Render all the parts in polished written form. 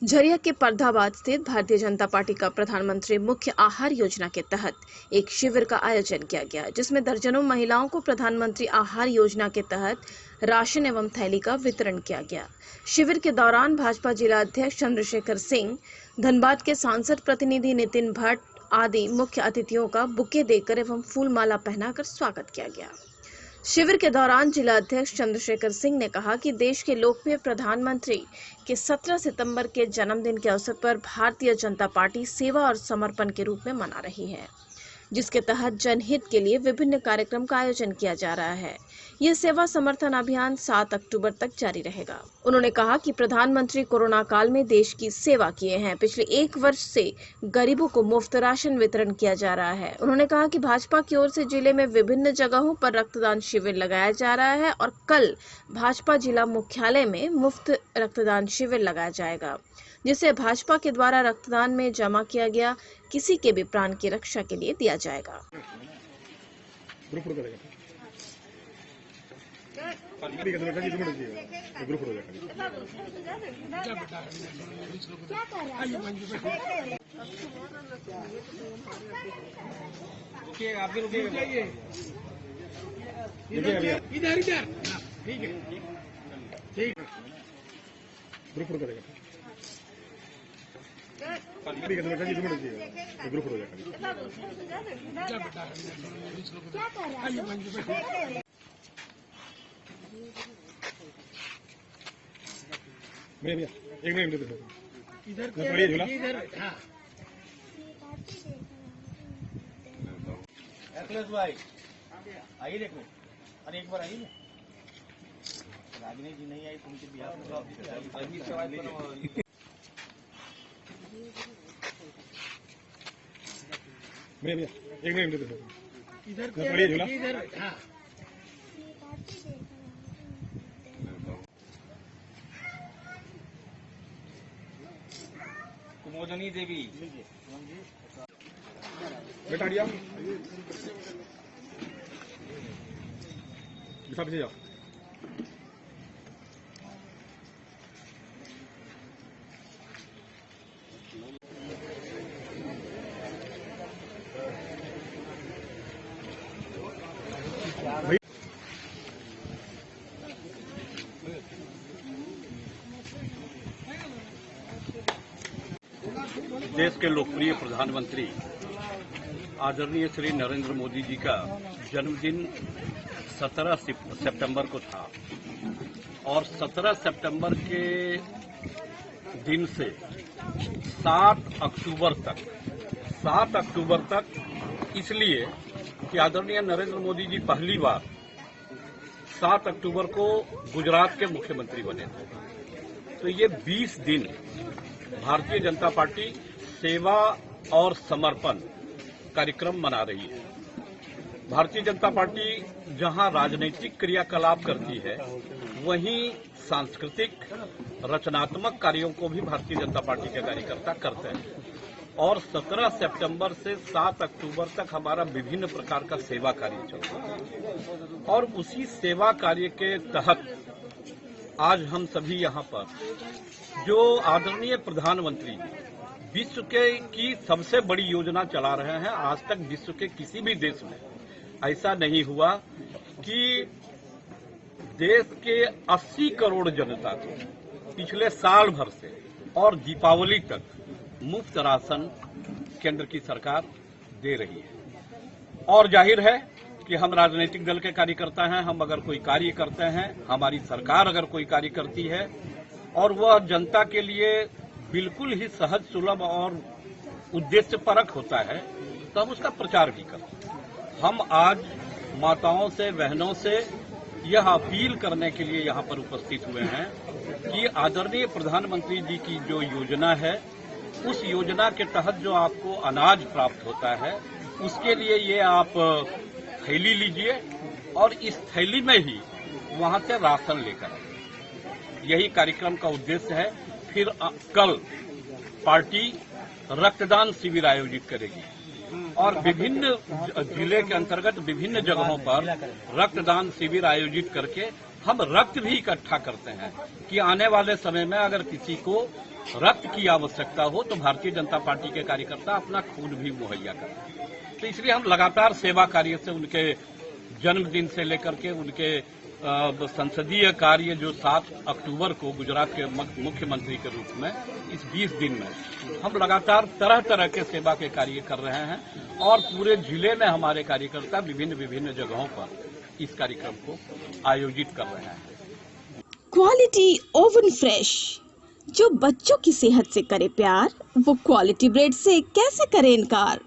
झरिया के परदाबाद स्थित भारतीय जनता पार्टी का प्रधानमंत्री मुख्य आहार योजना के तहत एक शिविर का आयोजन किया गया, जिसमें दर्जनों महिलाओं को प्रधानमंत्री आहार योजना के तहत राशन एवं थैली का वितरण किया गया। शिविर के दौरान भाजपा जिला अध्यक्ष चंद्रशेखर सिंह, धनबाद के सांसद प्रतिनिधि नितिन भट्ट आदि मुख्य अतिथियों का बुके देकर एवं फूल माला पहनाकर स्वागत किया गया। शिविर के दौरान जिला अध्यक्ष चंद्रशेखर सिंह ने कहा कि देश के लोकप्रिय प्रधानमंत्री के 17 सितंबर के जन्मदिन के अवसर पर भारतीय जनता पार्टी सेवा और समर्पण के रूप में मना रही है, जिसके तहत जनहित के लिए विभिन्न कार्यक्रम का आयोजन किया जा रहा है। यह सेवा समर्थन अभियान 7 अक्टूबर तक जारी रहेगा। उन्होंने कहा कि प्रधानमंत्री कोरोना काल में देश की सेवा किए हैं। पिछले 1 वर्ष से गरीबों को मुफ्त राशन वितरण किया जा रहा है। उन्होंने कहा कि भाजपा की ओर से जिले में विभिन्न जगहों पर रक्तदान शिविर लगाया जा रहा है और कल भाजपा जिला मुख्यालय में मुफ्त रक्तदान शिविर लगाया जाएगा, जिसे भाजपा के द्वारा रक्तदान में जमा किया गया किसी के भी प्राण की रक्षा के लिए दिया जाएगा। इधर ठीक है, ठीक ग्रुप करेगा। भैया एक मिनट इधर हाँ भाई आइए देखो, अरे एक बार आइए। रागिनी जी नहीं आई, तुमके बिहार में भैया एक मिनट इधर हाँ कुमोदनी देवी बेटा आइए, पीछे जाओ। देश के लोकप्रिय प्रधानमंत्री आदरणीय श्री नरेंद्र मोदी जी का जन्मदिन 17 सितंबर को था और 17 सितंबर के दिन से 7 अक्टूबर तक इसलिए कि आदरणीय नरेंद्र मोदी जी पहली बार 7 अक्टूबर को गुजरात के मुख्यमंत्री बने थे। तो ये 20 दिन भारतीय जनता पार्टी सेवा और समर्पण कार्यक्रम मना रही है। भारतीय जनता पार्टी जहां राजनीतिक क्रियाकलाप करती है, वहीं सांस्कृतिक रचनात्मक कार्यों को भी भारतीय जनता पार्टी के कार्यकर्ता करते हैं। और 17 सितंबर से 7 अक्टूबर तक हमारा विभिन्न प्रकार का सेवा कार्य चलता है और उसी सेवा कार्य के तहत आज हम सभी यहाँ पर जो आदरणीय प्रधानमंत्री विश्व की सबसे बड़ी योजना चला रहे हैं। आज तक विश्व के किसी भी देश में ऐसा नहीं हुआ कि देश के 80 करोड़ जनता को पिछले साल भर से और दीपावली तक मुफ्त राशन केंद्र की सरकार दे रही है। और जाहिर है कि हम राजनीतिक दल के कार्यकर्ता हैं, हम अगर कोई कार्य करते हैं, हमारी सरकार अगर कोई कार्य करती है और वह जनता के लिए बिल्कुल ही सहज सुलभ और उद्देश्यपरक होता है, तो हम उसका प्रचार भी करते हैं। हम आज माताओं से, बहनों से यह अपील करने के लिए यहाँ पर उपस्थित हुए हैं कि आदरणीय प्रधानमंत्री जी की जो योजना है, उस योजना के तहत जो आपको अनाज प्राप्त होता है, उसके लिए ये आप थैली लीजिए और इस थैली में ही वहाँ से राशन लेकर आइए। यही कार्यक्रम का उद्देश्य है। फिर कल पार्टी रक्तदान शिविर आयोजित करेगी और विभिन्न जिले के अंतर्गत विभिन्न जगहों पर रक्तदान शिविर आयोजित करके हम रक्त भी इकट्ठा करते हैं कि आने वाले समय में अगर किसी को रक्त की आवश्यकता हो तो भारतीय जनता पार्टी के कार्यकर्ता अपना खून भी मुहैया करते हैं। तो इसलिए हम लगातार सेवा कार्य से उनके जन्मदिन से लेकर के उनके संसदीय कार्य जो 7 अक्टूबर को गुजरात के मुख्यमंत्री के रूप में इस 20 दिन में हम लगातार तरह तरह के सेवा के कार्य कर रहे हैं और पूरे जिले में हमारे कार्यकर्ता विभिन्न जगहों पर इस कार्यक्रम को आयोजित कर रहे हैं। क्वालिटी ओवन फ्रेश, जो बच्चों की सेहत से करे प्यार, वो क्वालिटी ब्रेड से कैसे करे इनकार।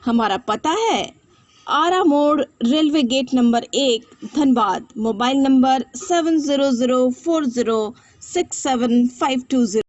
हमारा पता है आरा मोड़, railway gate number 1, Dhanbad. Mobile number 7004067520।